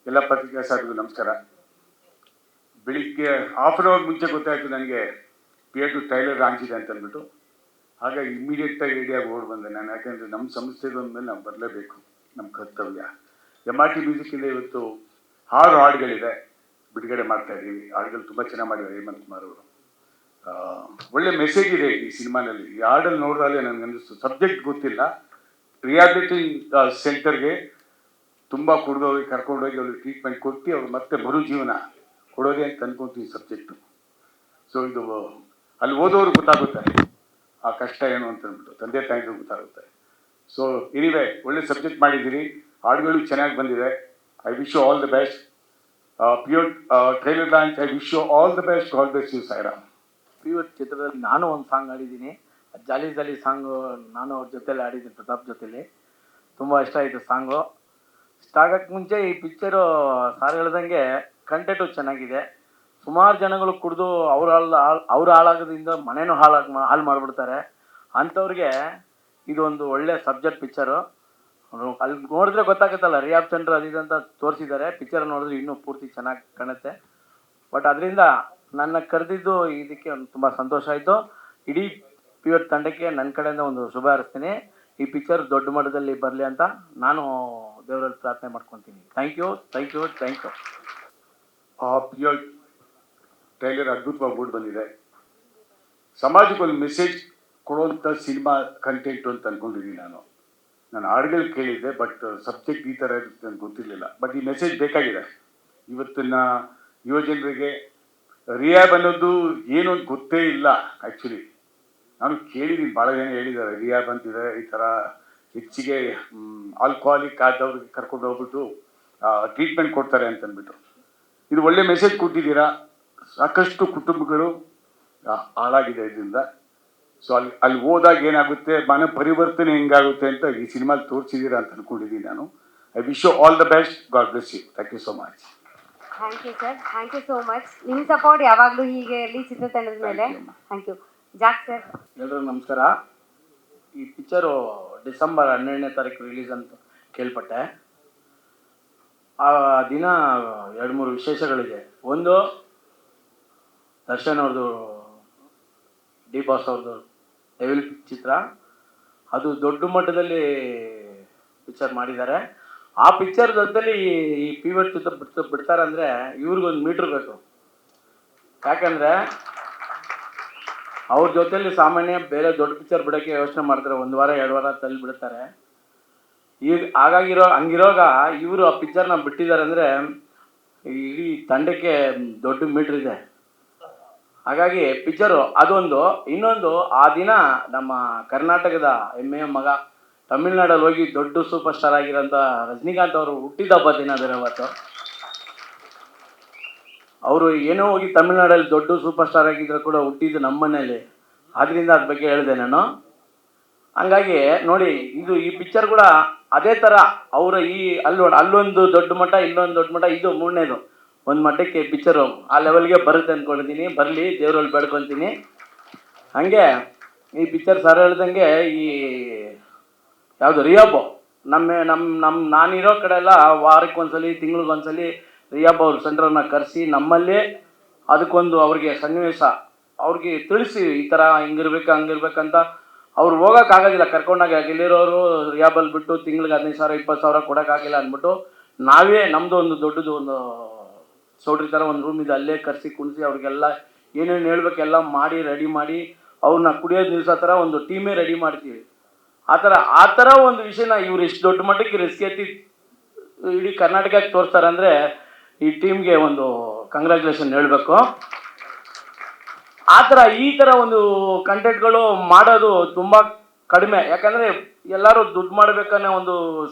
ಎಲ್ಲ ಪತ್ರಿಕಾ ಸಾರಿಗೂ ನಮಸ್ಕಾರ. ಬೆಳಿಗ್ಗೆ ಹಾಫ್ ಅನ್ ಅವರ್ ಮುಂಚೆ ಗೊತ್ತಾಯಿತು ನನಗೆ ಪಿ.ಎ.ಟು ಟ್ರೈಲರ್ ಲಾಂಚ್ ಇದೆ ಅಂತ ಅಂದ್ಬಿಟ್ಟು. ಹಾಗಾಗಿ ಇಮ್ಮಿಡಿಯೇಟಾಗಿ ರೆಡಿಯಾಗಿ ಓಡಿ ಬಂದೆ ನಾನು. ಯಾಕೆಂದರೆ ನಮ್ಮ ಸಂಸ್ಥೆಗೆ ಮೇಲೆ ನಾವು ಬರಲೇಬೇಕು, ನಮ್ಮ ಕರ್ತವ್ಯ. MRT ಮ್ಯೂಸಿಕ್ಕಿಂದ ಇವತ್ತು 6 ಹಾಡುಗಳಿದೆ, ಬಿಡುಗಡೆ ಮಾಡ್ತಾ ಇದ್ದೀವಿ. ಹಾಡುಗಳು ತುಂಬ ಚೆನ್ನಾಗಿ ಮಾಡಿದ್ದಾರೆ ಹೇಮಂತ್ ಕುಮಾರ್ ಅವರು. ಒಳ್ಳೆ ಮೆಸೇಜ್ ಇದೆ ಈ ಸಿನಿಮಾನಲ್ಲಿ. ಈ ಹಾಡಲ್ಲಿ ನೋಡಿದಾಗಲೇ ನನಗನ್ನಿಸ್ತು, ಸಬ್ಜೆಕ್ಟ್ ಗೊತ್ತಿಲ್ಲ, ರಿಹ್ಯಾಬಿಲಿಟೇಷನ್ ಸೆಂಟರ್ಗೆ ತುಂಬ ಕುಡಿದೋಗಿ ಕರ್ಕೊಂಡೋಗಿ ಅವ್ರಿಗೆ ಟ್ರೀಟ್ಮೆಂಟ್ ಕೊಟ್ಟು ಅವ್ರು ಮತ್ತೆ ಮರು ಜೀವನ ಕೊಡೋದೇ ಅಂತ ಅನ್ಕೊಂತೀವಿ ಸಬ್ಜೆಕ್ಟು. ಸೊ ಇದು ಅಲ್ಲಿ ಓದೋರು ಗೊತ್ತಾಗುತ್ತೆ ಆ ಕಷ್ಟ ಏನು ಅಂತ ಅಂದ್ಬಿಟ್ಟು, ತಂದೆ ತಾಯಿಗೂ ಗೊತ್ತಾಗುತ್ತೆ. ಸೊ ಎನಿವೆ ಒಳ್ಳೆ ಸಬ್ಜೆಕ್ಟ್ ಮಾಡಿದ್ದೀರಿ, ಹಾಡುಗಳು ಚೆನ್ನಾಗಿ ಬಂದಿದೆ. I wish you all the best. Pure trailer launch, I wish you all the best. All best you Sairam. Pure ಚಿತ್ರದಲ್ಲಿ ನಾನು ಒಂದು ಸಾಂಗ್ ಆಡಿದ್ದೀನಿ, ಜಾಲಿ ಜಾಲಿ ಸಾಂಗು. ನಾನು ಅವ್ರ ಜೊತೆಲಿ ಆಡಿದ್ದೀನಿ, ಪ್ರತಾಪ್ ಜೊತೆಲಿ. ತುಂಬ ಇಷ್ಟ ಆಯಿತು ಸಾಂಗು. ಸ್ಟಾರ್ಟಕ್ಕೆ ಮುಂಚೆ ಈ ಪಿಕ್ಚರು ಸಾರ್ ಹೇಳ್ದಂಗೆ ಕಂಟೆಂಟು ಚೆನ್ನಾಗಿದೆ. ಸುಮಾರು ಜನಗಳು ಕುಡಿದು ಅವ್ರು ಹಾಳಾಗೋದ್ರಿಂದ ಮನೇನೂ ಹಾಳು ಮಾಡಿಬಿಡ್ತಾರೆ. ಅಂಥವ್ರಿಗೆ ಇದೊಂದು ಒಳ್ಳೆ ಸಬ್ಜೆಕ್ಟ್ ಪಿಕ್ಚರು. ಅಲ್ಲಿ ನೋಡಿದ್ರೆ ಗೊತ್ತಾಗುತ್ತಲ್ಲ, ರಿಯಾಬ್ ಸೆಂಟರ್ ಅದಿದೆ ಅಂತ ತೋರಿಸಿದ್ದಾರೆ. ಪಿಕ್ಚರ್ ನೋಡಿದ್ರೆ ಇನ್ನೂ ಪೂರ್ತಿ ಚೆನ್ನಾಗಿ ಕಾಣುತ್ತೆ. ಬಟ್ ಅದರಿಂದ ನನ್ನ ಕರೆದಿದ್ದು ಇದಕ್ಕೆ ತುಂಬ ಸಂತೋಷ ಆಯಿತು. ಇಡೀ ಪ್ಯೂರ್ ತಂಡಕ್ಕೆ ನನ್ನ ಕಡೆಯಿಂದ ಒಂದು ಶುಭ ಹಾರೈಸ್ತೀನಿ. ಈ ಪಿಕ್ಚರ್ ದೊಡ್ಡ ಮಟ್ಟದಲ್ಲಿ ಬರಲಿ ಅಂತ ನಾನು ದೇವರಲ್ಲಿ ಪ್ರಾರ್ಥನೆ ಮಾಡ್ಕೊತೀನಿ. Thank you. ಪ್ಯೂರ್ ಟ್ರೈಲರ್ ಅದ್ಭುತವಾಗಿ ಮೂಡಿ ಬಂದಿದೆ. ಸಮಾಜಕ್ಕೆ ಒಂದು ಮೆಸೇಜ್ ಕೊಡುವಂಥ ಸಿನಿಮಾ ಕಂಟೆಂಟು ಅಂತ ಅಂದ್ಕೊಂಡಿದ್ದೀನಿ ನಾನು ಹಾಡುಗಳು ಕೇಳಿದ್ದೆ, ಬಟ್ ಸಬ್ಜೆಕ್ಟ್ ಈ ಥರ ಇರುತ್ತೆ ಅಂತ ಗೊತ್ತಿರಲಿಲ್ಲ. ಬಟ್ ಈ ಮೆಸೇಜ್ ಬೇಕಾಗಿದೆ ಇವತ್ತಿನ ಯುವ ಜನರಿಗೆ. ರಿಯಾಬ್ ಅನ್ನೋದು ಏನು ಅಂತ ಗೊತ್ತೇ ಇಲ್ಲ ಆ್ಯಕ್ಚುಲಿ. ನಾನು ಕೇಳಿದ್ದೀನಿ, ಭಾಳ ಜನ ಹೇಳಿದ್ದಾರೆ ರಿಯಾಬ್ ಅಂತಿದೆ, ಈ ಥರ ಹೆಚ್ಚಿಗೆ ಆಲ್ಕೋಹಾಲಿಕ್ ಆದವ್ರಿಗೆ ಕರ್ಕೊಂಡು ಹೋಗ್ಬಿಟ್ಟು ಟ್ರೀಟ್ಮೆಂಟ್ ಕೊಡ್ತಾರೆ ಅಂತಂದ್ಬಿಟ್ಟು. ಇದು ಒಳ್ಳೆ ಮೆಸೇಜ್ ಕೊಟ್ಟಿದ್ದೀರಾ. ಸಾಕಷ್ಟು ಕುಟುಂಬಗಳು ಹಾಳಾಗಿದೆ ಇದರಿಂದ. ಸೊ ಅಲ್ಲಿ ಹೋದಾಗ ಏನಾಗುತ್ತೆ, ಮನ ಪರಿವರ್ತನೆ ಹೆಂಗಾಗುತ್ತೆ ಅಂತ ಈ ಸಿನಿಮಾಲಿ ತೋರಿಸಿದ್ದೀರಾ ಅಂತ ಅಂದ್ಕೊಂಡಿದ್ದೀನಿ ನಾನು. I wish you all the best. God bless you. Thank you so much. Thank you sir, thank you so much. ನಿಮ್ಮ ಸಪೋರ್ಟ್ ಯಾವಾಗಲೂ ಹೀಗೆ ಇರಲಿ ಚಿತ್ರತಂಡದ ಮೇಲೆ. Thank you. Jack sir. ಎಲ್ರಿಗೂ ನಮಸ್ಕಾರ. ಈ ಪಿಕ್ಚರು ಡಿಸೆಂಬರ್ 12ನೇ ತಾರೀಕು ರಿಲೀಸ್ ಅಂತ ಕೇಳ್ಪಟ್ಟೆ. ಆ ದಿನ 2-3 ವಿಶೇಷಗಳಿದೆ. ಒಂದು, ದರ್ಶನ್ ಅವ್ರದ್ದು ಡಿ ಬಾಸ್ ಅವ್ರದ್ದು ಡೆವಿಲ್ ಚಿತ್ರ, ಅದು ದೊಡ್ಡ ಮಟ್ಟದಲ್ಲಿ ಪಿಕ್ಚರ್ ಮಾಡಿದ್ದಾರೆ. ಆ ಪಿಕ್ಚರ್ ಜೊತೆಲಿ ಈ ಪ್ಯೂರ್ ಚಿತ್ರ ಬಿಡ್ತಾರೆ ಅಂದರೆ ಇವ್ರಿಗೊಂದು ಮೀಟ್ರ್ ಬೇಕು. ಯಾಕಂದರೆ ಅವ್ರ ಜೊತೆಲಿ ಸಾಮಾನ್ಯ ಬೇರೆ ದೊಡ್ಡ ಪಿಕ್ಚರ್ ಬಿಡೋಕ್ಕೆ ಯೋಚನೆ ಮಾಡ್ತಾರೆ, 1 ವಾರ 2 ವಾರ ತಲ್ಲಿ ಬಿಡ್ತಾರೆ. ಈಗ ಹಂಗಿರೋಗ ಇವರು ಆ ಪಿಕ್ಚರ್ನ ಬಿಟ್ಟಿದ್ದಾರೆ ಅಂದರೆ ಇಡೀ ತಂಡಕ್ಕೆ ದೊಡ್ಡ ಮೀಟ್ರ್ ಇದೆ. ಹಾಗಾಗಿ ಪಿಕ್ಚರು ಅದೊಂದು. ಇನ್ನೊಂದು, ಆ ದಿನ ನಮ್ಮ ಕರ್ನಾಟಕದ ಹೆಮ್ಮೆಯ ಮಗ ತಮಿಳ್ನಾಡಲ್ಲಿ ಹೋಗಿ ದೊಡ್ಡ ಸೂಪರ್ ಸ್ಟಾರ್ ಆಗಿರೋಂಥ ರಜನಿಕಾಂತ್ ಅವರು ಹುಟ್ಟಿದ ಹಬ್ಬ ದಿನ ಬೇರೆ ಅವತ್ತು. ಅವರು ಏನೋ ಹೋಗಿ ತಮಿಳ್ನಾಡಲ್ಲಿ ದೊಡ್ಡ ಸೂಪರ್ ಸ್ಟಾರ್ ಆಗಿದ್ರು ಕೂಡ ಹುಟ್ಟಿದ್ದು ನಮ್ಮ ಮನೇಲಿ. ಆದ್ದರಿಂದ ಅದ್ರ ಬಗ್ಗೆ ಹೇಳಿದೆ ನಾನು. ಹಂಗಾಗಿ ನೋಡಿ, ಈ ಪಿಕ್ಚರ್ ಕೂಡ ಅದೇ ಥರ ಅವರ ಅಲ್ಲೊಂದು ದೊಡ್ಡ ಮಟ್ಟ, ಇಲ್ಲೊಂದು ದೊಡ್ಡ ಮಟ್ಟ, ಇದು 3ನೇದು ಒಂದು ಮಟ್ಟಕ್ಕೆ ಪಿಕ್ಚರು ಆ ಲೆವೆಲ್ಗೆ ಬರುತ್ತೆ ಅಂದ್ಕೊಂಡಿದ್ದೀನಿ. ಬರಲಿ, ದೇವರಲ್ಲಿ ಬೇಡ್ಕೊತೀನಿ. ಹಾಗೆ ಈ ಪಿಕ್ಚರ್ ಸರ್ ಹೇಳ್ದಂಗೆ ಈ ಯಾವುದು ರಿಯಾಬ್ ನಾನಿರೋ ಕಡೆ ಎಲ್ಲ ವಾರಕ್ಕೊಂದ್ಸಲಿ, ತಿಂಗಳಿಗೊಂದ್ಸಲಿ ರಿಯಾಬ್ ಅವ್ರ ಸೆಂಟ್ರನ್ನ ಕರೆಸಿ ನಮ್ಮಲ್ಲೇ ಅದಕ್ಕೊಂದು ಅವ್ರಿಗೆ ಸನ್ನಿವೇಶ ಅವ್ರಿಗೆ ತಿಳಿಸಿ, ಈ ಥರ ಹಿಂಗಿರ್ಬೇಕು ಹಂಗಿರ್ಬೇಕಂತ. ಅವ್ರು ಹೋಗೋಕ್ಕಾಗೋದಿಲ್ಲ ಕರ್ಕೊಂಡಾಗ. ಇಲ್ಲಿರೋರು ರಿಯಾಬಲ್ಲಿ ಬಿಟ್ಟು ತಿಂಗಳಿಗೆ 15,000 20,000 ಕೊಡೋಕ್ಕಾಗಿಲ್ಲ ಅಂದ್ಬಿಟ್ಟು ನಾವೇ ನಮ್ಮದು ಒಂದು ದೊಡ್ಡದು ಒಂದು ಸೌಡ್ರಿ ಥರ ಒಂದು ರೂಮ್ ಇದೆ, ಅಲ್ಲೇ ಕರೆಸಿ ಕುಣಿಸಿ ಅವ್ರಿಗೆಲ್ಲ ಏನೇನು ಹೇಳ್ಬೇಕೆಲ್ಲ ಮಾಡಿ ರೆಡಿ ಮಾಡಿ ಅವ್ರನ್ನ ಕುಡಿಯೋದು ನಿಲ್ಸೋ ಥರ ಒಂದು ಟೀಮೇ ರೆಡಿ ಮಾಡ್ತೀವಿ. ಆ ಥರ ಒಂದು ವಿಷಯನ ಇವ್ರು ಇಷ್ಟು ದೊಡ್ಡ ಮಟ್ಟಕ್ಕೆ ರಿಸ್ಕ್ ಎತ್ತಿ ಇಡೀ ಕರ್ನಾಟಕಕ್ಕೆ ತೋರಿಸ್ತಾರೆ ಅಂದರೆ ಈ ಟೀಮ್ಗೆ ಒಂದು ಕಂಗ್ರ್ಯಾಚುಲೇಷನ್ ಹೇಳಬೇಕು. ಈ ಥರ ಒಂದು ಕಂಟೆಂಟ್ಗಳು ಮಾಡೋದು ತುಂಬ ಕಡಿಮೆ. ಯಾಕಂದರೆ ಎಲ್ಲರೂ ದುಡ್ಡು ಮಾಡಬೇಕನ್ನೋ ಒಂದು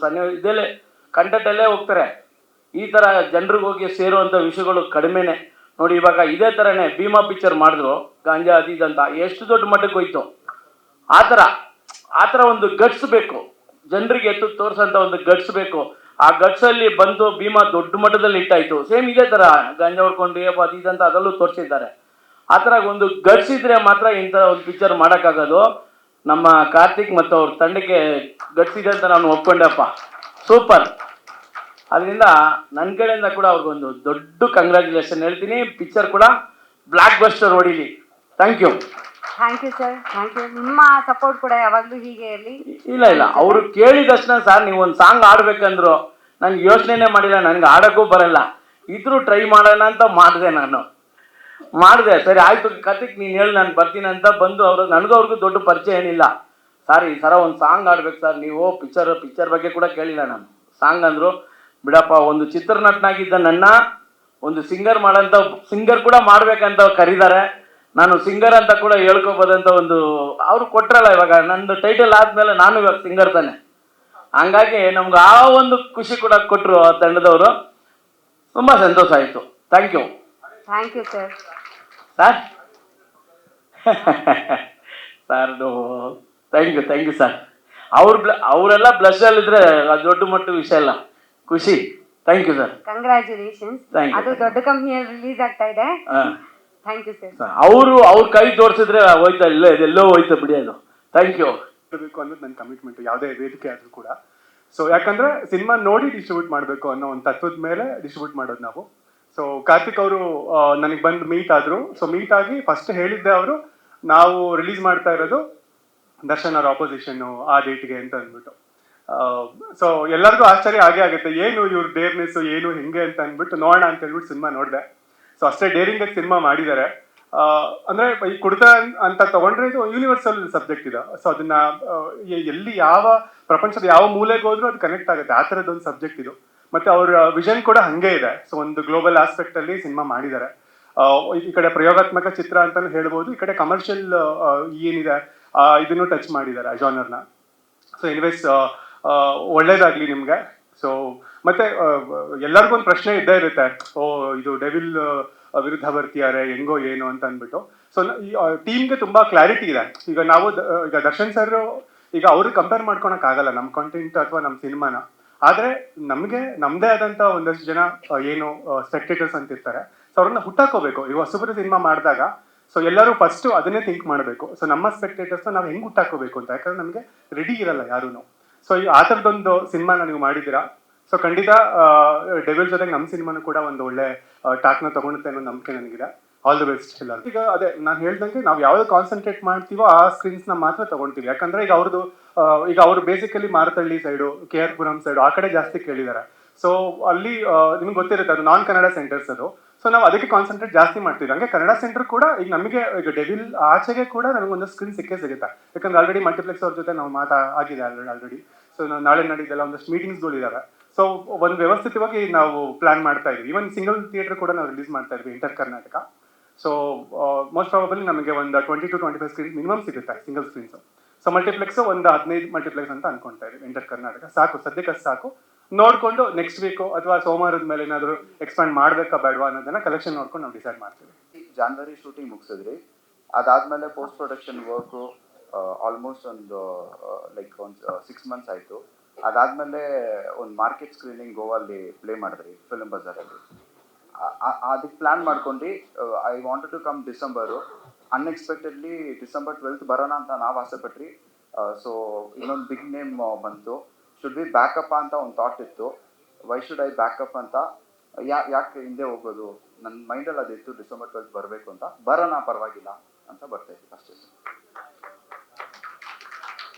ಇದಲ್ಲೇ ಕಂಟೆಂಟಲ್ಲೇ ಹೋಗ್ತಾರೆ. ಈ ಥರ ಜನರಿಗೆ ಹೋಗಿ ಸೇರುವಂಥ ವಿಷಯಗಳು ಕಡಿಮೆನೇ. ನೋಡಿ, ಇವಾಗ ಇದೇ ಥರನೇ ಭೀಮಾ ಪಿಕ್ಚರ್ ಮಾಡಿದ್ರು, ಗಾಂಜಾ ಅದಿದಂತ ಎಷ್ಟು ದೊಡ್ಡ ಮಟ್ಟಕ್ಕೆ ಹೋಯ್ತು. ಆ ಥರ ಒಂದು ಗಟ್ಸ್ ಬೇಕು ಜನರಿಗೆ, ಎತ್ತು ತೋರಿಸೋಂಥ ಒಂದು ಗಟ್ಸ್ ಬೇಕು. ಆ ಗಟ್ಸಲ್ಲಿ ಬಂದು ಭೀಮಾ ದೊಡ್ಡ ಮಟ್ಟದಲ್ಲಿ ಇಟ್ಟಾಯಿತು. ಸೇಮ್ ಇದೇ ಥರ ಗಾಂಜಾ ಹೊಡ್ಕೊಂಡು ಅದಿದಂತ ಅದರಲ್ಲೂ ತೋರಿಸಿದ್ದಾರೆ. ಆ ಥರ ಒಂದು ಗಟ್ಸ್ ಇದ್ರೆ ಮಾತ್ರ ಇಂಥ ಒಂದು ಪಿಕ್ಚರ್ ಮಾಡೋಕ್ಕಾಗೋದು. ನಮ್ಮ ಕಾರ್ತಿಕ್ ಮತ್ತು ಅವ್ರ ತಂಡಕ್ಕೆ ಗಟ್ಸ್ ಇದೆ ಅಂತ ನಾನು ಒಪ್ಕೊಂಡೆಪ್ಪ. ಸೂಪರ್. ಅದರಿಂದ ನನ್ನ ಕಡೆಯಿಂದ ಕೂಡ ಅವ್ರಿಗೊಂದು ದೊಡ್ಡ ಕಂಗ್ರ್ಯಾಚುಲೇಷನ್ ಹೇಳ್ತೀನಿ. ಪಿಕ್ಚರ್ ಕೂಡ ಬ್ಲಾಕ್ ಬಸ್ಟರ್ ಹೊಡೀಲಿ. Thank you sir, thank you. ನಿಮ್ಮ ಸಪೋರ್ಟ್ ಕೂಡ ಯಾವಾಗಲೂ ಹೀಗೆ ಇರಲಿ. ಇಲ್ಲ ಅವರು ಕೇಳಿದ ತಕ್ಷಣ ಸರ್ ನೀವು ಒಂದು ಸಾಂಗ್ ಆಡ್ಬೇಕಂದ್ರು ನನಗೆ ಯೋಚನೆನೇ ಮಾಡಿಲ್ಲ, ನನಗೆ ಆಡೋಕ್ಕೂ ಬರಲ್ಲ, ಇದ್ರೂ ಟ್ರೈ ಮಾಡೋಣ ಅಂತ ಮಾಡಿದೆ. ಸರಿ ಆಯಿತು ಕತೆಗೆ ನೀನು ಹೇಳಿ ನಾನು ಬರ್ತೀನಿ ಅಂತ ಬಂದು ನನಗೂ ದೊಡ್ಡ ಪರಿಚಯ ಏನಿಲ್ಲ. ಸರ್ ಈ ಥರ ಒಂದು ಸಾಂಗ್ ಆಡ್ಬೇಕು ಸರ್ ನೀವು, ಪಿಕ್ಚರ್ ಬಗ್ಗೆ ಕೂಡ ಕೇಳಿಲ್ಲ ನಾನು. ಸಾಂಗ್ ಅಂದರು, ಬಿಡಪ್ಪ ಒಂದು ಚಿತ್ರನಟನಾಗಿದ್ದ ನನ್ನ ಒಂದು ಸಿಂಗರ್ ಕೂಡ ಮಾಡ್ಬೇಕಂತ ಕರೀತಾರೆ. ನಾನು ಸಿಂಗರ್ ಅಂತ ಕೂಡ ಹೇಳ್ಕೊಬೋದಂತ ಒಂದು ಅವ್ರು ಕೊಟ್ರಲ್ಲ, ಇವಾಗ ನಂದು ಟೈಟಲ್ ಆದಮೇಲೆ ನಾನು ಇವಾಗ ಸಿಂಗರ್ ತಾನೆ. ಹಂಗಾಗಿ ನಮ್ಗೆ ಆ ಒಂದು ಖುಷಿ ಕೂಡ ಕೊಟ್ಟರು ಆ ತಂಡದವರು. ತುಂಬ ಸಂತೋಷ ಆಯಿತು. Thank you sir. Sir sir thank you sir. ಅವರೆಲ್ಲ ಬ್ಲಸ್ಸಲ್ಲಿದ್ದರೆ ಅದು ದೊಡ್ಡ ಮಟ್ಟದ ವಿಷಯ ಅಲ್ಲ, ಖುಷಿ. Thank you sir. Congratulations. Thank you. ಅದು ದೊಡ್ಡ ಕಂಪ್ನಿಯಲ್ಲಿ ರಿಲೀಸ್ ಆಗ್ತಾ ಇದೆ. Thank you sir. ಅವ್ರ ಕೈ ತೋರಿಸಿದ್ರೆ ಹೋಯ್ತಾ ಇಲ್ಲ, ಇದೆಲ್ಲೋ ಹೋಯ್ತಾ ಬಿಡಿ ಅದು. Thank you. ಬೇಕು ಅನ್ನೋದು ನನ್ನ ಕಮಿಟ್ಮೆಂಟ್, ಯಾವುದೇ ವೇದಿಕೆ ಆದರೂ ಕೂಡ. ಸೊ ಯಾಕಂದ್ರೆ ಸಿನಿಮಾ ನೋಡಿ ಡಿಸ್ಟ್ರಿಬ್ಯೂಟ್ ಮಾಡಬೇಕು ಅನ್ನೋ ಒಂದು ತತ್ವದ ಮೇಲೆ ಡಿಸ್ಟ್ರಿಬ್ಯೂಟ್ ಮಾಡೋದು ನಾವು. ಸೊ ಕಾರ್ತಿಕ್ ಅವರು ನನಗೆ ಬಂದು ಮೀಟ್ ಆದರು. ಸೊ ಮೀಟ್ ಆಗಿ ಫಸ್ಟ್ ಹೇಳಿದ್ದೆ ಅವರು, ನಾವು ರಿಲೀಸ್ ಮಾಡ್ತಾ ಇರೋದು ದರ್ಶನ್ ಅವ್ರ ಆಪೋಸಿಷನ್ನು ಆ ಡೇಟ್ಗೆ ಅಂತ ಅಂದ್ಬಿಟ್ಟು. ಸೊ ಎಲ್ಲರಿಗೂ ಆಶ್ಚರ್ಯ ಆಗೇ ಆಗುತ್ತೆ, ಏನು ಇವ್ರ ಡೇರ್ನೆಸ್ ಏನು ಹೆಂಗೆ ಅಂತ ಅಂದ್ಬಿಟ್ಟು ನೋಡೋಣ ಅಂತ ಹೇಳ್ಬಿಟ್ಟು ಸಿನಿಮಾ ನೋಡಿದೆ. ಸೊ ಅಷ್ಟೇ ಡೇರಿಂಗ್ ಆಗಿ ಸಿನಿಮಾ ಮಾಡಿದ್ದಾರೆ. ಅಂದ್ರೆ ಈ ಕುಡ್ತ ಅಂತ ತಗೊಂಡ್ರೆ ಇದು ಯೂನಿವರ್ಸಲ್ ಸಬ್ಜೆಕ್ಟ್ ಇದೆ. ಸೊ ಅದನ್ನ ಎಲ್ಲಿ ಯಾವ ಪ್ರಪಂಚದ ಯಾವ ಮೂಲೆಗೆ ಹೋದ್ರೂ ಅದು ಕನೆಕ್ಟ್ ಆಗುತ್ತೆ, ಆ ಥರದ್ದೊಂದು ಸಬ್ಜೆಕ್ಟ್ ಇದು. ಮತ್ತೆ ಅವ್ರ ವಿಷನ್ ಕೂಡ ಹಂಗೆ ಇದೆ. ಸೊ ಒಂದು ಗ್ಲೋಬಲ್ ಆಸ್ಪೆಕ್ಟ್ ಅಲ್ಲಿ ಸಿನಿಮಾ ಮಾಡಿದ್ದಾರೆ. ಈ ಕಡೆ ಪ್ರಯೋಗಾತ್ಮಕ ಚಿತ್ರ ಅಂತಾನು ಹೇಳ್ಬೋದು, ಈ ಕಡೆ ಕಮರ್ಷಿಯಲ್ ಏನಿದೆ ಇದನ್ನು ಟಚ್ ಮಾಡಿದ್ದಾರೆ ಆ ಜಾನರ್ನ. ಸೊ ಎನಿವೇಸ್ ಒಳ್ಳೇದಾಗ್ಲಿ ನಿಮ್ಗೆ. ಸೊ ಮತ್ತೆ ಎಲ್ಲರಿಗೂ ಒಂದು ಪ್ರಶ್ನೆ ಇದ್ದೇ ಇರುತ್ತೆ, ಇದು ಡೆವಿಲ್ ವಿರುದ್ಧ ಬರ್ತಿದ್ದಾರೆ ಹೆಂಗೋ ಏನು ಅಂತ ಅಂದ್ಬಿಟ್ಟು. ಸೊ ಈ ಟೀಮ್ಗೆ ತುಂಬಾ ಕ್ಲಾರಿಟಿ ಇದೆ. ಈಗ ನಾವು ಈಗ ದರ್ಶನ್ ಸರ್ ಈಗ ಅವ್ರಿಗೆ ಕಂಪೇರ್ ಮಾಡ್ಕೊಳಕ್ ಆಗಲ್ಲ ನಮ್ಮ ಕಾಂಟೆಂಟ್ ಅಥವಾ ನಮ್ಮ ಸಿನಿಮಾನ. ಆದ್ರೆ ನಮ್ಗೆ ನಮ್ದೇ ಆದಂತ ಒಂದಷ್ಟು ಜನ ಏನು ಸ್ಪೆಕ್ಟೇಟರ್ಸ್ ಅಂತ ಇರ್ತಾರೆ. ಸೊ ಅವ್ರನ್ನ ಹುಟ್ಟಾಕೋಬೇಕು. ಈಗ ಹೊಸಬರು ಸಿನಿಮಾ ಮಾಡಿದಾಗ ಸೊ ಎಲ್ಲರೂ ಫಸ್ಟ್ ಅದನ್ನೇ ಥಿಂಕ್ ಮಾಡಬೇಕು. ಸೊ ನಮ್ಮ ಸ್ಪೆಕ್ಟೇಟರ್ಸ್ನ ನಾವು ಹೆಂಗ್ ಹುಟ್ಟಾಕೋಬೇಕು ಅಂತ, ಯಾಕಂದ್ರೆ ನಮಗೆ ರೆಡಿ ಇರಲ್ಲ ಯಾರೂ. ಸೊ ಈ ಆ ಥರದೊಂದು ಸಿನಿಮಾನ ನೀವು ಮಾಡಿದ್ದೀರಾ. ಸೊ ಖಂಡಿತ ಡೆವಿಲ್ ಜೊತೆಗೆ ನಮ್ಮ ಸಿನಿಮಾನು ಕೂಡ ಒಂದು ಒಳ್ಳೆ ಟಾಕ್ನ ತಗೊಳುತ್ತೆ ಅನ್ನೋ ನಂಬಿಕೆ ನನಗಿದೆ. ಆಲ್ ದಿ ಬೆಸ್ಟ್ ಎಲ್ಲ. ಈಗ ಅದೇ ನಾನು ಹೇಳ್ದಂಗೆ ನಾವು ಯಾವ್ದು ಕಾನ್ಸಂಟ್ರೇಟ್ ಮಾಡ್ತೀವೋ ಆ ಸ್ಕ್ರೀನ್ಸ್ನ ಮಾತ್ರ ತಗೊಳ್ತೀವಿ. ಯಾಕಂದ್ರೆ ಈಗ ಅವರು basically Marathahalli side, KR Puram side ಆ ಕಡೆ ಜಾಸ್ತಿ ಕೇಳಿದ್ದಾರೆ. ಸೊ ಅಲ್ಲಿ ನಿಮ್ಗೆ ಗೊತ್ತಿರುತ್ತೆ ಅದು ನಾನ್ ಕನ್ನಡ ಸೆಂಟರ್ಸ್ ಅದು. ಸೊ ನಾವು ಅದಕ್ಕೆ ಕಾನ್ಸಂಟ್ರೇಟ್ ಜಾಸ್ತಿ ಮಾಡ್ತೀವಿ. ಹಂಗೆ ಕನ್ನಡ ಸೆಂಟರ್ ಕೂಡ ಈಗ ನಮಗೆ ಈಗ ಡೆವಿಲ್ ಆಚೆಗೆ ಕೂಡ ನಮಗೊಂದು ಸ್ಕ್ರೀನ್ ಸಿಗುತ್ತೆ. ಯಾಕಂದ್ರೆ ಆಲ್ರೆಡಿ ಮಲ್ಟಿಪ್ಲೆಕ್ಸ್ ಅವ್ರ ಜೊತೆ ನಾವು ಆಗಿದೆ ಆಲ್ರೆಡಿ. ಸೊ ನಾಳೆ ನಾಡಿದ್ದೆಲ್ಲ ಒಂದಷ್ಟು ಮೀಟಿಂಗ್ಸ್ಗಳು ಇದಾವೆ. ಸೊ ಒಂದು ವ್ಯವಸ್ಥಿತವಾಗಿ ನಾವು ಪ್ಲಾನ್ ಮಾಡ್ತಾ ಇದೀವಿ. ಈವನ್ ಸಿಂಗಲ್ ಥಿಯೇಟರ್ ಕೂಡ ನಾವು ರಿಲೀಸ್ ಮಾಡ್ತಾ ಇದ್ವಿ inter Karnataka. So most probably ನಮಗೆ ಒಂದು 20 to 25 ಸ್ಕ್ರೀನ್ಸ್ ಮಿನಿಮಮ್ ಸಿಗುತ್ತೆ ಸಿಂಗಲ್ ಸ್ಕ್ರೀನ್ಸ್. ಸೊ ಮಲ್ಟಿಪ್ಲೆಕ್ಸ್ ಒಂದು 15 ಮಲ್ಟಿಪ್ಲೆಕ್ಸ್ ಅಂತ ಅನ್ಕೊಂತಾ ಇದೀವಿ ಇಂಟರ್ ಕರ್ನಾಟಕ. ಸಾಕು ಸದ್ಯಕ್ಕೆ ಸಾಕು. ನೋಡ್ಕೊಂಡು ನೆಕ್ಸ್ಟ್ ವೀಕು ಅಥವಾ ಸೋಮವಾರದ ಮೇಲೆ ಏನಾದರೂ ಎಕ್ಸ್ಪ್ಯಾಂಡ್ ಮಾಡಬೇಕಾ ಬೇಡವಾ ಅನ್ನೋದನ್ನ ಕಲೆಕ್ಷನ್ ನೋಡ್ಕೊಂಡು ನಾವು ಡಿಸೈಡ್ ಮಾಡ್ತೀವಿ. ಜಾನ್ವರಿ ಶೂಟಿಂಗ್ ಮುಗಿಸಿದ್ರಿ, ಅದಾದ್ಮೇಲೆ ಪೋಸ್ಟ್ ಪ್ರೊಡಕ್ಷನ್ ವರ್ಕು ಆಲ್ಮೋಸ್ಟ್ ಒಂದು ಒಂದು 6 months ಆಯಿತು. ಅದಾದಮೇಲೆ ಒಂದು ಮಾರ್ಕೆಟ್ ಸ್ಕ್ರೀನಿಂಗ್ ಗೋವಲ್ಲಿ ಪ್ಲೇ ಮಾಡಿದ್ರಿ ಫಿಲ್ಮ್ ಬಜಾರಲ್ಲಿ. ಅದಕ್ಕೆ ಪ್ಲ್ಯಾನ್ ಮಾಡ್ಕೊಂಡು I wanted to come December. Unexpectedly December 12th ಬರೋಣ ಅಂತ ನಾವು ಆಸೆ ಪಟ್ರಿ. ಸೊ ಇನ್ನೊಂದು ಬಿಗ್ ನೇಮ್ ಬಂತು. ಶುಡ್ ಬಿ ಬ್ಯಾಕಪ್ ಅಂತ ಒಂದು ಥಾಟ್ ಇತ್ತು. ವೈ ಶುಡ್ ಐ ಬ್ಯಾಕಪ್ ಅಂತ, ಯಾಕೆ ಹಿಂದೆ ಹೋಗೋದು, ನನ್ನ ಮೈಂಡಲ್ಲಿ ಅದಿತ್ತು ಡಿಸೆಂಬರ್ 12th ಬರಬೇಕು ಅಂತ. ಬರೋಣ ಪರವಾಗಿಲ್ಲ ಅಂತ ಬರ್ತಾಯಿತ್ತು ಅಷ್ಟೇ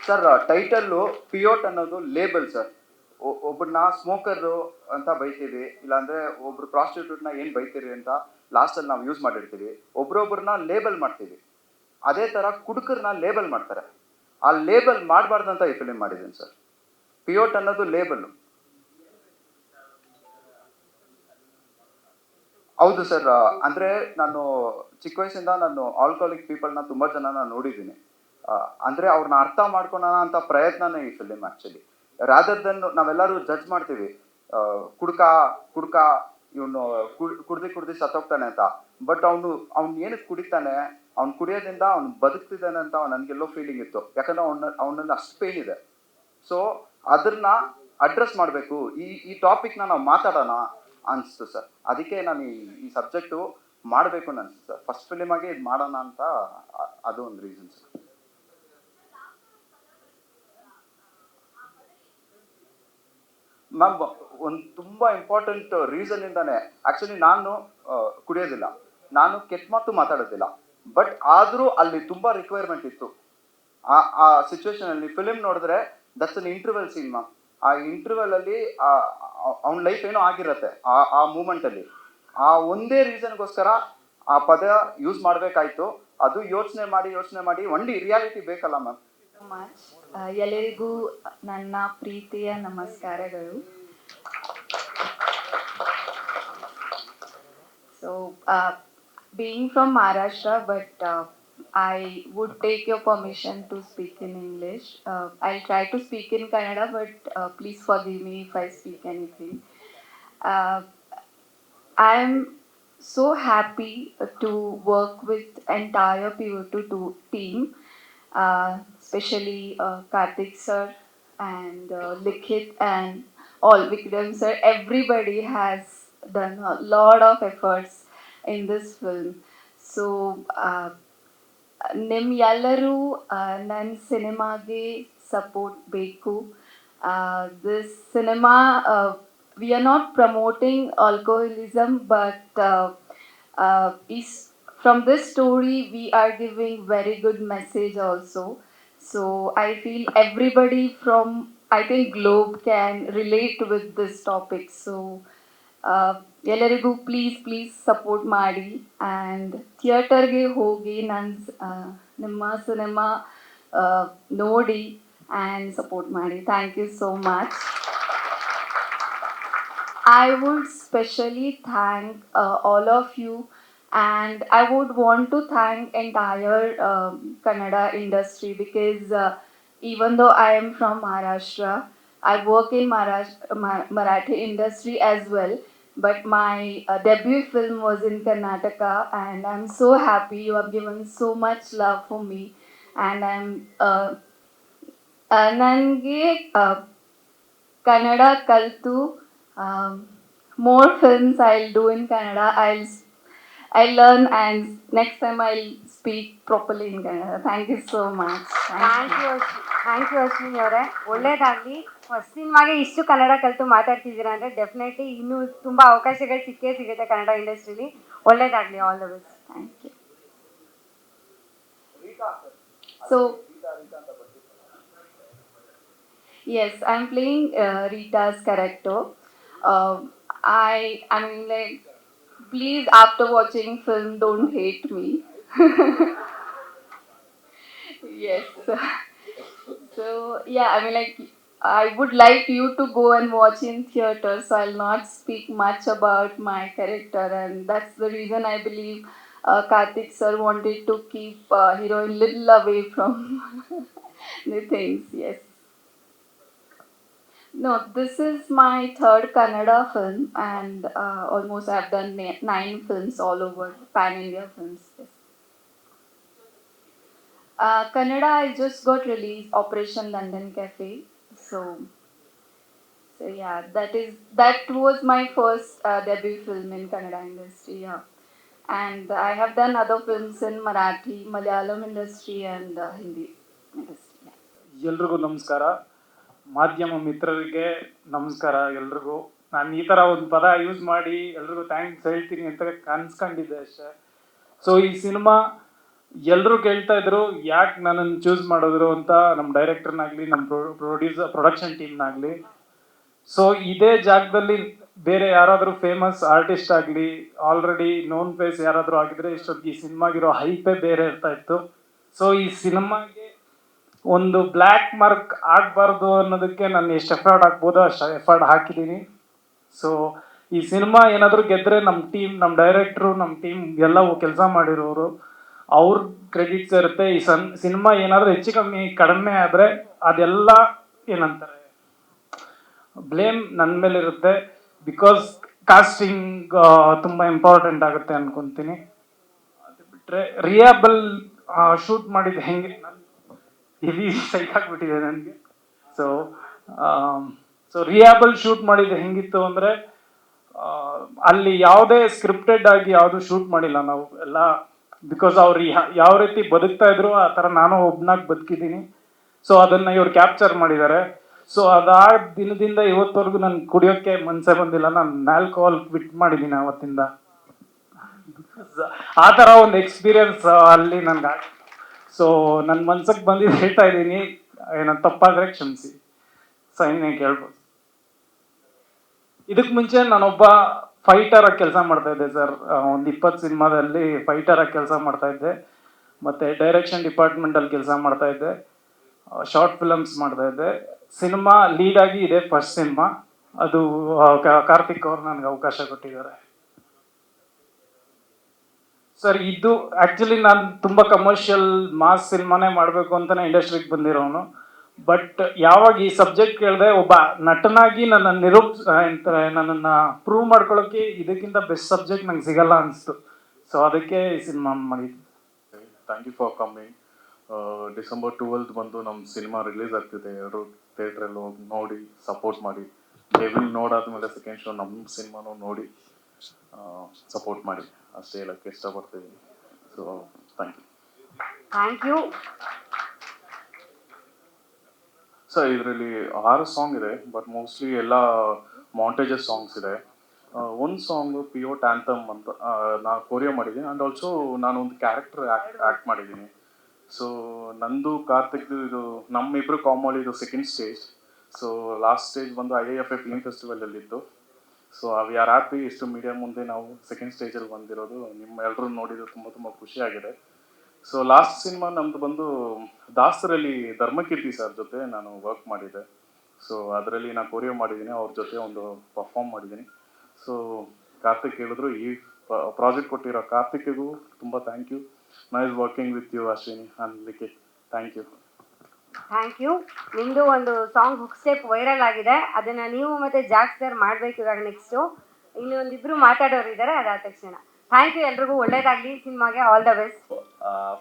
ಸರ್. ಟೈಟಲ್ಲು ಪಿಯೋಟ್ ಅನ್ನೋದು ಲೇಬಲ್ ಸರ್. ಒಬ್ಬರನ್ನ ಸ್ಮೋಕರು ಅಂತ ಬೈತೀವಿ, ಇಲ್ಲಾಂದರೆ ಒಬ್ರು ಪ್ರಾಸ್ಟಿಟ್ಯೂಟ್ನ ಏನು ಬೈತೀರಿ ಅಂತ ಲಾಸ್ಟಲ್ಲಿ ನಾವು ಯೂಸ್ ಮಾಡಿರ್ತೀವಿ. ಒಬ್ರೊಬ್ರನ್ನ ಲೇಬಲ್ ಮಾಡ್ತೀವಿ. ಅದೇ ಥರ ಕುಡುಕರನ್ನ ಲೇಬಲ್ ಮಾಡ್ತಾರೆ. ಆ ಲೇಬಲ್ ಮಾಡಬಾರ್ದಂತ ಈ ಫಿಲಿಮ್ ಮಾಡಿದ್ದೀನಿ ಸರ್. ಪಿಯೋಟ್ ಅನ್ನೋದು ಲೇಬಲ್ಲು. ಹೌದು ಸರ್. ಅಂದರೆ ನಾನು ಚಿಕ್ಕ ವಯಸ್ಸಿಂದ ನಾನು ಆಲ್ಕೋಹಾಲಿಕ್ ಪೀಪಲ್ನ ತುಂಬ ಜನ ನೋಡಿದ್ದೀನಿ. ಅಂದರೆ ಅವ್ರನ್ನ ಅರ್ಥ ಮಾಡ್ಕೊಳೋಣ ಅಂತ ಪ್ರಯತ್ನನೇ ಈ ಫಿಲಿಮ್ ಆ್ಯಕ್ಚುಲಿ. ರಾದರ್ ದೆನ್ ನಾವೆಲ್ಲರೂ ಜಡ್ಜ್ ಮಾಡ್ತೀವಿ, ಕುಡ್ಕ ಇವನು ಕುಡ್ದು ಸತ್ತೋಗ್ತಾನೆ ಅಂತ. ಬಟ್ ಅವನು ಏನಕ್ಕೆ ಕುಡಿತಾನೆ, ಅವ್ನು ಕುಡಿಯೋದ್ರಿಂದ ಅವ್ನು ಬದುಕ್ತಿದ್ದಾನೆ ಅಂತ ನನಗೆಲ್ಲೋ ಫೀಲಿಂಗ್ ಇತ್ತು. ಯಾಕಂದ್ರೆ ಅವನಲ್ಲಿ ಅಷ್ಟು ಪೇನ್ ಇದೆ. ಸೊ ಅದನ್ನ ಅಡ್ರೆಸ್ ಮಾಡಬೇಕು, ಈ ಟಾಪಿಕ್ನ ನಾವು ಮಾತಾಡೋಣ ಅನಿಸ್ತು ಸರ್. ಅದಕ್ಕೆ ನಾನು ಈ ಸಬ್ಜೆಕ್ಟು ಮಾಡಬೇಕು ಅಂತ ಅನಿಸ್ತು ಸರ್. ಫಸ್ಟ್ ಫಿಲಿಮ್ ಆಗಿ ಇದು ಮಾಡೋಣ ಅಂತ ಅದು ಒಂದು ರೀಸನ್ ಸರ್. ಮ್ಯಾಮ್ ಒಂದು ತುಂಬ ಇಂಪಾರ್ಟೆಂಟ್ ರೀಸನ್ ಇಂದಾನೆ ಆಕ್ಚುಲಿ ನಾನು ಕುಡಿಯೋದಿಲ್ಲ, ನಾನು ಕೆಟ್ಟ ಮಾತು ಮಾತಾಡೋದಿಲ್ಲ, ಬಟ್ ಆದರೂ ಅಲ್ಲಿ ತುಂಬ ರಿಕ್ವೈರ್ಮೆಂಟ್ ಇತ್ತು. ಆ ಸಿಚುವೇಶನ್ ಅಲ್ಲಿ ಫಿಲಿಮ್ ನೋಡಿದ್ರೆ ದಟ್ಸ್ ಅನ್ ಇಂಟರ್ವಲ್ ಸೀನ್ ಮಾ. ಆ ಇಂಟರ್ವಲ್ ಅಲ್ಲಿ ಅವ್ನ ಲೈಫ್ ಏನೋ ಆಗಿರತ್ತೆ ಆ ಮೂಮೆಂಟ್ ಅಲ್ಲಿ. ಆ ಒಂದೇ ರೀಸನ್ಗೋಸ್ಕರ ಆ ಪದ ಯೂಸ್ ಮಾಡಬೇಕಾಯ್ತು. ಅದು ಯೋಚನೆ ಮಾಡಿ ಒಂಡಿ ರಿಯಾಲಿಟಿ ಬೇಕಲ್ಲ ಮ್ಯಾಮ್. ಮಚ್ ಎಲ್ಲರಿಗೂ ನನ್ನ ಪ್ರೀತಿಯ ನಮಸ್ಕಾರಗಳು. So being from Maharashtra, but I would take your permission to speak in English. I'll try to speak in Kannada, but please forgive me if I speak anything. Uh, I'm so happy to work with entire PO2 team, especially Karthik sir and Likhit and all Vikram sir. Everybody has done a lot of efforts in this film. So ನಿಮ್ ಎಲ್ಲರೂ ನನ್ನ ಸಿನಿಮಾಗೆ support ಬೇಕು. This cinema we are not promoting alcoholism, but is from this story we are giving very good message also. So I feel everybody from, I think, globe can relate with this topic. So ಎಲ್ಲರಿಗೂ please support ಮಾಡಿ and ಥಿಯೇಟರ್ಗೆ ಹೋಗಿ ನಿಮ್ಮ cinema ನೋಡಿ and support ಮಾಡಿ. Thank you so much. I would specially thank all of you, and I would want to thank entire Kannada industry, because even though I am from Maharashtra, I work in Marathi industry as well. But my debut film was in Karnataka, and I'm so happy you have given so much love for me, and I'm ನನಗೆ Kannada ಕಲಿತು more films I'll do in Kannada. I'll learn, and next time I'll speak properly in Kannada. Thank you so much. Thank you Ashwini ಅವರೇ, ಒಳ್ಳೇದಾಗಲಿ. First ಸಿನಿಮಾಗೆ ಇಷ್ಟು ಕನ್ನಡ ಕಲಿತು ಮಾತಾಡ್ತಿದ್ದೀರಾ ಅಂದರೆ definitely ಇನ್ನೂ ತುಂಬ ಅವಕಾಶಗಳು ಸಿಗುತ್ತೆ ಕನ್ನಡ ಇಂಡಸ್ಟ್ರೀಲಿ. ಒಳ್ಳೇದಾಗಲಿ. All the best. Thank you. So, yes, I'm playing Rita's character. I mean, like, please, after watching film, don't hate me. Yes. So yeah, I mean, like, I would like you to go and watch in theater, so I'll not speak much about my character, and that's the reason I believe Karthik sir wanted to keep heroine little away from the things. Yes. No, this is my third Kannada film, and almost I've done 9 films all over, pan-India films. Yes. Kannada, I just got released Operation London Cafe. So yeah, that was my first debut film in Kannada industry. Yeah, and I have done other films in Marathi, Malayalam industry, and Hindi industry. Yeah. ಎಲ್ರಿಗೂ ನಮಸ್ಕಾರ. ಮಾಧ್ಯಮ ಮಿತ್ರರಿಗೆ ನಮಸ್ಕಾರ ಎಲ್ರಿಗೂ. ನಾನು ಈ ಥರ ಒಂದು ಪದ ಯೂಸ್ ಮಾಡಿ ಎಲ್ರಿಗೂ ಥ್ಯಾಂಕ್ಸ್ ಹೇಳ್ತೀನಿ ಅಂತ ಕನ್ಸ್ಕೊಂಡಿದ್ದೆ ಅಷ್ಟೇ. ಸೊ ಈ ಸಿನಿಮಾ ಎಲ್ಲರೂ ಕೇಳ್ತಾ ಇದ್ರು ಯಾಕೆ ನನ್ನನ್ನು ಚೂಸ್ ಮಾಡಿದ್ರು ಅಂತ, ನಮ್ಮ ಡೈರೆಕ್ಟರ್ನಾಗಲಿ, ನಮ್ಮ ಪ್ರೊಡಕ್ಷನ್ ಟೀಮ್ನಾಗಲಿ. ಸೊ ಇದೇ ಜಾಗದಲ್ಲಿ ಬೇರೆ ಯಾರಾದರೂ ಫೇಮಸ್ ಆರ್ಟಿಸ್ಟ್ ಆಗಲಿ, ಆಲ್ರೆಡಿ ನೋನ್ ಫೇಸ್ ಯಾರಾದರೂ ಆಗಿದ್ರೆ ಇಷ್ಟೊತ್ತಿಗೆ ಈ ಸಿನಿಮಾಗಿರೋ ಹೈಪೇ ಬೇರೆ ಇರ್ತಾ ಇತ್ತು. ಸೊ ಈ ಸಿನಿಮಾಗೆ ಒಂದು ಬ್ಲ್ಯಾಕ್ ಮಾರ್ಕ್ ಆಗಬಾರ್ದು ಅನ್ನೋದಕ್ಕೆ ನಾನು ಎಷ್ಟು ಎಫರ್ಟ್ ಹಾಕ್ಬೋದೋ ಅಷ್ಟು ಎಫರ್ಟ್ ಹಾಕಿದ್ದೀನಿ. ಸೊ ಈ ಸಿನಿಮಾ ಏನಾದರೂ ಗೆದ್ದರೆ ನಮ್ಮ ಟೀಮ್, ನಮ್ಮ ಡೈರೆಕ್ಟ್ರು, ನಮ್ಮ ಟೀಮ್ ಎಲ್ಲವೂ ಕೆಲಸ ಮಾಡಿರೋರು, ಅವ್ರ ಕ್ರೆಡಿಟ್ಸ್ ಇರುತ್ತೆ. ಈ ಸಿನಿಮಾ ಏನಾದರೂ ಹೆಚ್ಚು ಕಡಿಮೆ ಆದರೆ ಅದೆಲ್ಲ ಏನಂತಾರೆ ಬ್ಲೇಮ್ ನನ್ನ ಮೇಲೆ ಇರುತ್ತೆ. ಬಿಕಾಸ್ ಕಾಸ್ಟಿಂಗ್ ತುಂಬ ಇಂಪಾರ್ಟೆಂಟ್ ಆಗುತ್ತೆ ಅನ್ಕೊತೀನಿ. ಅದು ಬಿಟ್ಟರೆ ರಿಯಾಬಲ್ ಶೂಟ್ ಮಾಡಿದ್ದು ಹೆಂಗೆ, ಇಲ್ಲಿ ಸೈಕ್ ಆಗಿಬಿಟ್ಟಿದೆ ನನಗೆ. ಸೊ ರಿಯಾಬಲ್ ಶೂಟ್ ಮಾಡಿದ್ದು ಹೆಂಗಿತ್ತು ಅಂದರೆ, ಅಲ್ಲಿ ಯಾವುದೇ ಸ್ಕ್ರಿಪ್ಟೆಡ್ ಆಗಿ ಯಾವುದು ಶೂಟ್ ಮಾಡಿಲ್ಲ ನಾವು ಎಲ್ಲ. ಬಿಕಾಸ್ ಅವ್ರು ಯಾವ ರೀತಿ ಬದುಕ್ತಾ ಇದ್ರು ಆ ಥರ ನಾನು ಒಬ್ಬನಾಗಿ ಬದುಕಿದ್ದೀನಿ. ಸೊ ಅದನ್ನು ಇವ್ರು ಕ್ಯಾಪ್ಚರ್ ಮಾಡಿದ್ದಾರೆ. ಸೊ ಅದಾದ ದಿನದಿಂದ ಇವತ್ತವರೆಗೂ ನನ್ಗೆ ಕುಡಿಯೋಕ್ಕೆ ಮನಸ್ಸೇ ಬಂದಿಲ್ಲ. ನಾನು ಆಲ್ಕೋಹಾಲ್ ಬಿಟ್ ಮಾಡಿದ್ದೀನಿ ಅವತ್ತಿಂದ. ಆ ಥರ ಒಂದು ಎಕ್ಸ್ಪೀರಿಯನ್ಸ್ ಅಲ್ಲಿ ನನ್ಗೆ. ಸೊ ನನ್ನ ಮನ್ಸಿಗೆ ಬಂದಿದ್ದು ಹೇಳ್ತಾ ಇದ್ದೀನಿ, ಏನೋ ತಪ್ಪಾದರೆ ಕ್ಷಮಿಸಿ. ಸೊ ಇನ್ನೇ ಕೇಳ್ಬೋದು. ಇದಕ್ಕೆ ಮುಂಚೆ ನಾನೊಬ್ಬ ಫೈಟರಾಗಿ ಕೆಲಸ ಮಾಡ್ತಾ ಇದ್ದೆ ಸರ್. ಒಂದು 20 ಸಿನಿಮಾದಲ್ಲಿ ಫೈಟರಾಗಿ ಕೆಲಸ ಮಾಡ್ತಾ ಇದ್ದೆ. ಮತ್ತು ಡೈರೆಕ್ಷನ್ ಡಿಪಾರ್ಟ್ಮೆಂಟಲ್ಲಿ ಕೆಲಸ ಮಾಡ್ತಾ ಇದ್ದೆ. ಶಾರ್ಟ್ ಫಿಲಮ್ಸ್ ಮಾಡ್ತಾ ಇದ್ದೆ. ಸಿನಿಮಾ ಲೀಡಾಗಿ ಇದೆ ಫಸ್ಟ್ ಸಿನಿಮಾ. ಅದು ಕಾರ್ತಿಕ್ ಅವ್ರು ನನಗೆ ಅವಕಾಶ ಕೊಟ್ಟಿದ್ದಾರೆ ಸರ್. ಇದು ಆ್ಯಕ್ಚುಲಿ ನಾನು ತುಂಬ ಕಮರ್ಷಿಯಲ್ ಮಾಸ್ ಸಿನಿಮಾನೇ ಮಾಡಬೇಕು ಅಂತಲೇ ಇಂಡಸ್ಟ್ರಿಗೆ ಬಂದಿರೋನು. ಬಟ್ ಯಾವಾಗ ಈ ಸಬ್ಜೆಕ್ಟ್ ಕೇಳಿದೆ, ಒಬ್ಬ ನಟನಾಗಿ ನನ್ನನ್ನು ಪ್ರೂವ್ ಮಾಡ್ಕೊಳ್ಳೋಕ್ಕೆ ಇದಕ್ಕಿಂತ ಬೆಸ್ಟ್ ಸಬ್ಜೆಕ್ಟ್ ನಂಗೆ ಸಿಗಲ್ಲ ಅನಿಸ್ತು. ಸೊ ಅದಕ್ಕೆ ಈ ಸಿನಿಮಾ ಮಾಡಿದ್ದೆ. Thank you for coming. December 12 ಬಂದು ನಮ್ಮ ಸಿನಿಮಾ ರಿಲೀಸ್ ಆಗ್ತಿದೆ. ಎಲ್ಲರೂ ಥಿಯೇಟ್ರಲ್ಲಿ ಹೋಗಿ ನೋಡಿ ಸಪೋರ್ಟ್ ಮಾಡಿ. ಡೆವಿಲ್ ನೋಡಾದ್ಮೇಲೆ ಸೆಕೆಂಡ್ ಶೋ ನಮ್ಮ ಸಿನಿಮಾನು ನೋಡಿ ಸಪೋರ್ಟ್ ಮಾಡಿ ಅಷ್ಟೇ ಹೇಳಕ್ಕೆ ಇಷ್ಟಪಡ್ತೀವಿ. So thank you. Thank you. Sir ಇದರಲ್ಲಿ 6 ಸಾಂಗ್ ಇದೆ, ಬಟ್ ಮೋಸ್ಟ್ಲಿ ಎಲ್ಲ ಮಾಂಟೇಜಸ್ ಸಾಂಗ್ಸ್ ಇದೆ. ಒಂದು ಸಾಂಗು ಪಿಯೋಟ್ ಆ್ಯಂಥಮ್ ಅಂತ ನಾನು ಕೊರಿಯೋ ಮಾಡಿದ್ದೀನಿ. ಆ್ಯಂಡ್ ಆಲ್ಸೋ ನಾನು ಒಂದು ಕ್ಯಾರೆಕ್ಟರ್ ಆ್ಯಕ್ಟ್ ಮಾಡಿದ್ದೀನಿ. ಸೊ ನಂದು ಕಾರ್ತಿಕ್ದು ಇದು ನಮ್ಮಿಬ್ಬರು ಕಾಮಲ್ಲಿ ಇದು second stage. So last stage ಬಂದು IIFA ಫಿಲ್ಮ್ ಫೆಸ್ಟಿವಲಲ್ಲಿತ್ತು. So we are happy. ಇಷ್ಟು ಮೀಡಿಯಾ ಮುಂದೆ ನಾವು ಸೆಕೆಂಡ್ ಸ್ಟೇಜಲ್ಲಿ ಬಂದಿರೋದು ನಿಮ್ಮ ಎಲ್ಲರೂ ನೋಡಿದ್ದು ತುಂಬ ಖುಷಿಯಾಗಿದೆ. ಸೊ ಲಾಸ್ಟ್ ಸಿನಿಮಾ ನಮ್ಮದು ಬಂದು ದಾಸರಲ್ಲಿ ಧರ್ಮಕೀರ್ತಿ ಸರ್ ಜೊತೆ ನಾನು ವರ್ಕ್ ಮಾಡಿದ್ದೆ. ಸೊ ಅದರಲ್ಲಿ ನಾನು ಕೊರಿಯೋ ಮಾಡಿದ್ದೀನಿ, ಅವ್ರ ಜೊತೆ ಒಂದು ಪರ್ಫಾರ್ಮ್ ಮಾಡಿದ್ದೀನಿ. ಸೊ ಕಾರ್ತಿಕ್ ಹೇಳಿದ್ರು, ಈ ಪ್ರಾಜೆಕ್ಟ್ ಕೊಟ್ಟಿರೋ ಕಾರ್ತಿಕ್ಗೂ ತುಂಬ thank you. Nice working with you Ashwini ಅನ್ಲಿಕ್ಕೆ ಥ್ಯಾಂಕ್ ಯು. Thank you. ನಿಮ್ಮದು ಒಂದು ಸಾಂಗ್ ಹುಕ್ ಸ್ಟೆಪ್ ವೈರಲ್ ಆಗಿದೆ. ಅದನ್ನು ನೀವು ಮತ್ತು ಜಾಕ್ ಸರ್ ಮಾಡಬೇಕು ಇವಾಗ ನೆಕ್ಸ್ಟು. ಇನ್ನೊಂದಿಬ್ಬರು ಮಾತಾಡೋರು ಇದ್ದಾರೆ, ಅದಾದ ತಕ್ಷಣ. ಥ್ಯಾಂಕ್ ಯು ಎಲ್ರಿಗೂ. ಒಳ್ಳೇದಾಗಲಿ ಸಿನಿಮಾಗೆ. All the best.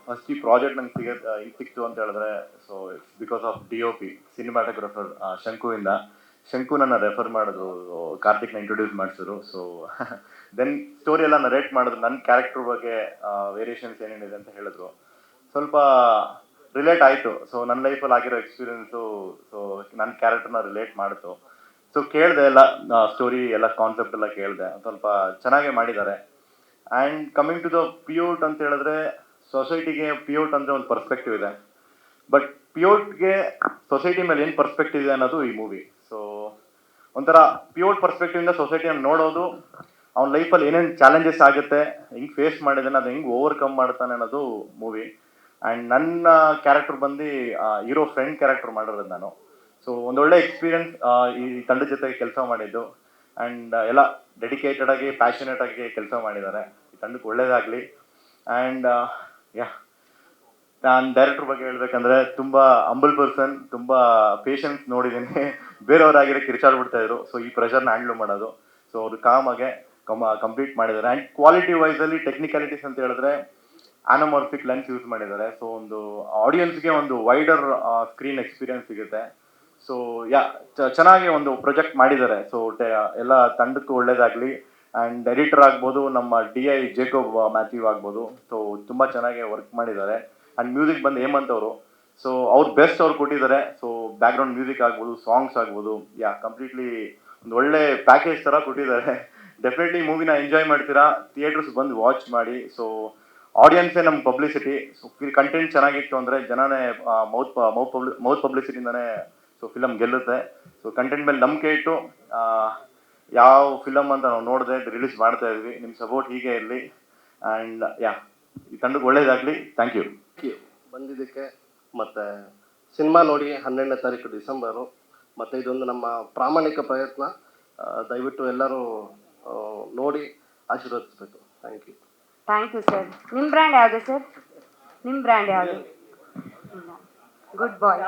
ಫಸ್ಟ್ ಈ ಪ್ರಾಜೆಕ್ಟ್ ನಂಗೆ ಹಿಂಗೆ ಸಿಕ್ತು ಅಂತ ಹೇಳಿದ್ರೆ, so it's because of DOP cinematographer ಶಂಕುವಿಂದ. ಶಂಕು ನನ್ನ ರೆಫರ್ ಮಾಡಿದ್ರು, ಕಾರ್ತಿಕ್ನ ಇಂಟ್ರೊಡ್ಯೂಸ್ ಮಾಡಿಸಿದ್ರು. ಸೊ ದೆನ್ ಸ್ಟೋರಿ ಎಲ್ಲ ನರೇಟ್ ಮಾಡಿದ್ರು, ನನ್ನ ಕ್ಯಾರೆಕ್ಟರ್ ಬಗ್ಗೆ ವೇರಿಯೇಷನ್ಸ್ ಏನೇನಿದೆ ಅಂತ ಹೇಳಿದ್ರು. ಸ್ವಲ್ಪ ರಿಲೇಟ್ ಆಯಿತು. ಸೊ ನನ್ನ ಲೈಫಲ್ಲಿ ಆಗಿರೋ ಎಕ್ಸ್ಪೀರಿಯನ್ಸು, ಸೊ ನನ್ನ ಕ್ಯಾರೆಕ್ಟರ್ನ ರಿಲೇಟ್ ಮಾಡಿತು. ಸೊ ಕೇಳಿದೆ ಎಲ್ಲ ಸ್ಟೋರಿ ಎಲ್ಲ ಕಾನ್ಸೆಪ್ಟ್ ಎಲ್ಲ ಕೇಳಿದೆ. ಸ್ವಲ್ಪ ಚೆನ್ನಾಗೇ ಮಾಡಿದ್ದಾರೆ. ಆ್ಯಂಡ್ ಕಮಿಂಗ್ ಟು ದ ಪಿಯೋಟ್ ಅಂತ ಹೇಳಿದ್ರೆ, ಸೊಸೈಟಿಗೆ ಪಿಯೋಟ್ ಅಂದರೆ ಒಂದು ಪರ್ಸ್ಪೆಕ್ಟಿವ್ ಇದೆ. ಬಟ್ ಪಿಯೋಟ್ಗೆ ಸೊಸೈಟಿ ಮೇಲೆ ಏನು ಪರ್ಸ್ಪೆಕ್ಟಿವ್ ಇದೆ ಅನ್ನೋದು ಈ ಮೂವಿ. ಸೊ ಒಂಥರ ಪಿಯೋಟ್ ಪರ್ಸ್ಪೆಕ್ಟಿವಿಂದ ಸೊಸೈಟಿಯನ್ನು ನೋಡೋದು, ಅವ್ನ ಲೈಫಲ್ಲಿ ಏನೇನು ಚಾಲೆಂಜಸ್ ಆಗುತ್ತೆ, ಹೆಂಗೆ ಫೇಸ್ ಮಾಡಿದ್ದಾನೆ, ಅದು ಹೆಂಗೆ ಓವರ್ಕಮ್ ಮಾಡ್ತಾನೆ ಅನ್ನೋದು ಮೂವಿ. ಆ್ಯಂಡ್ ನನ್ನ ಕ್ಯಾರೆಕ್ಟರ್ ಬಂದು ಹೀರೋ ಫ್ರೆಂಡ್ ಕ್ಯಾರೆಕ್ಟರ್ ಮಾಡಿರೋದು ನಾನು. ಸೊ ಒಂದೊಳ್ಳೆ ಎಕ್ಸ್ಪೀರಿಯನ್ಸ್ ಈ ತಂಡದ ಜೊತೆಗೆ ಕೆಲಸ ಮಾಡಿದ್ದು. ಆ್ಯಂಡ್ ಎಲ್ಲ ಡೆಡಿಕೇಟೆಡ್ ಆಗಿ ಪ್ಯಾಷನೇಟ್ ಆಗಿ ಕೆಲಸ ಮಾಡಿದ್ದಾರೆ. ಈ ತಂಡಕ್ಕೆ ಒಳ್ಳೇದಾಗಲಿ. ಆ್ಯಂಡ್ ನಾನು ಡೈರೆಕ್ಟರ್ ಬಗ್ಗೆ ಹೇಳ್ಬೇಕಂದ್ರೆ, ತುಂಬ ಹಂಬಲ್ ಪರ್ಸನ್, ತುಂಬ ಪೇಷನ್ಸ್ ನೋಡಿದ್ದೀನಿ. ಬೇರೆಯವರಾಗಿರೋ ಕಿರ್ಚಾಡ್ಬಿಡ್ತಾ ಇದ್ರು. ಸೊ ಈ ಪ್ರೆಷರ್ನ ಹ್ಯಾಂಡ್ಲ್ ಮಾಡೋದು, ಸೊ ಅವರು ಕಾಮಾಗೆ ಕಂಪ್ಲೀಟ್ ಮಾಡಿದ್ದಾರೆ. ಆ್ಯಂಡ್ ಕ್ವಾಲಿಟಿ ವೈಸಲ್ಲಿ ಟೆಕ್ನಿಕಾಲಿಟೀಸ್ ಅಂತ ಹೇಳಿದ್ರೆ, ಆನೋಮಾರ್ಫಿಕ್ ಲೆನ್ಸ್ ಯೂಸ್ ಮಾಡಿದ್ದಾರೆ. ಸೊ ಒಂದು ಆಡಿಯನ್ಸ್ಗೆ ಒಂದು ವೈಡರ್ ಸ್ಕ್ರೀನ್ ಎಕ್ಸ್ಪೀರಿಯನ್ಸ್ ಸಿಗುತ್ತೆ. ಸೊ ಚೆನ್ನಾಗಿ ಒಂದು ಪ್ರೊಜೆಕ್ಟ್ ಮಾಡಿದ್ದಾರೆ. ಸೊ ಎಲ್ಲ ತಂಡಕ್ಕೂ ಒಳ್ಳೇದಾಗಲಿ. ಆ್ಯಂಡ್ ಎಡಿಟರ್ ಆಗ್ಬೋದು, ನಮ್ಮ DI ಜೇಕೋಬ್ ಮ್ಯಾಥ್ಯೂ ಆಗ್ಬೋದು. ಸೊ ತುಂಬ ಚೆನ್ನಾಗಿ ವರ್ಕ್ ಮಾಡಿದ್ದಾರೆ. ಆ್ಯಂಡ್ ಮ್ಯೂಸಿಕ್ ಬಂದು ಹೇಮಂತ್ ಅವರು. ಸೊ ಅವ್ರು ಬೆಸ್ಟ್ ಅವ್ರು ಕೊಟ್ಟಿದ್ದಾರೆ. ಸೊ ಬ್ಯಾಕ್ಗ್ರೌಂಡ್ ಮ್ಯೂಸಿಕ್ ಆಗ್ಬೋದು, ಸಾಂಗ್ಸ್ ಆಗ್ಬೋದು, ಕಂಪ್ಲೀಟ್ಲಿ ಒಂದು ಒಳ್ಳೆ ಪ್ಯಾಕೇಜ್ ಥರ ಕೊಟ್ಟಿದ್ದಾರೆ. ಡೆಫಿನೆಟ್ಲಿ ಮೂವಿನ ಎಂಜಾಯ್ ಮಾಡ್ತೀರಾ. ಥಿಯೇಟರ್ಸ್ ಬಂದು ವಾಚ್ ಮಾಡಿ. ಸೊ ಆಡಿಯನ್ಸೇ ನಮ್ಮ ಪಬ್ಲಿಸಿಟಿ. ಸೊ ಕಂಟೆಂಟ್ ಚೆನ್ನಾಗಿತ್ತು ಅಂದರೆ ಜನನೇ ಮೌತ್ ಪಬ್ಲಿಸಿಟಿಯಿಂದನೇ ಸೊ ಫಿಲಮ್ ಗೆಲ್ಲುತ್ತೆ. ಸೊ ಕಂಟೆಂಟ್ ಮೇಲೆ ನಂಬಿಕೆ ಇಟ್ಟು ಯಾವ ಫಿಲಮ್ ಅಂತ ನಾವು ನೋಡಿದೆ ರಿಲೀಸ್ ಮಾಡ್ತಾ ಇದ್ವಿ. ನಿಮ್ಮ ಸಪೋರ್ಟ್ ಹೀಗೆ ಇರಲಿ. ಆ್ಯಂಡ್ ಈ ತಂಡಕ್ಕೆ ಒಳ್ಳೇದಾಗಲಿ. ಥ್ಯಾಂಕ್ ಯು ಬಂದಿದ್ದಕ್ಕೆ. ಮತ್ತು ಸಿನಿಮಾ ನೋಡಿ 12ನೇ ತಾರೀಕು ಡಿಸೆಂಬರು. ಮತ್ತು ಇದೊಂದು ನಮ್ಮ ಪ್ರಾಮಾಣಿಕ ಪ್ರಯತ್ನ. ದಯವಿಟ್ಟು ಎಲ್ಲರೂ ನೋಡಿ ಆಶೀರ್ವದಿಸಬೇಕು. Thank you. Thank you sir. ನಿಮ್ಮ ಬ್ರ್ಯಾಂಡ್ ಯಾವುದು ಸರ್? ನಿಮ್ಮ ಬ್ರ್ಯಾಂಡ್ ಯಾವುದು? ಗುಡ್ ಬಾಯ್.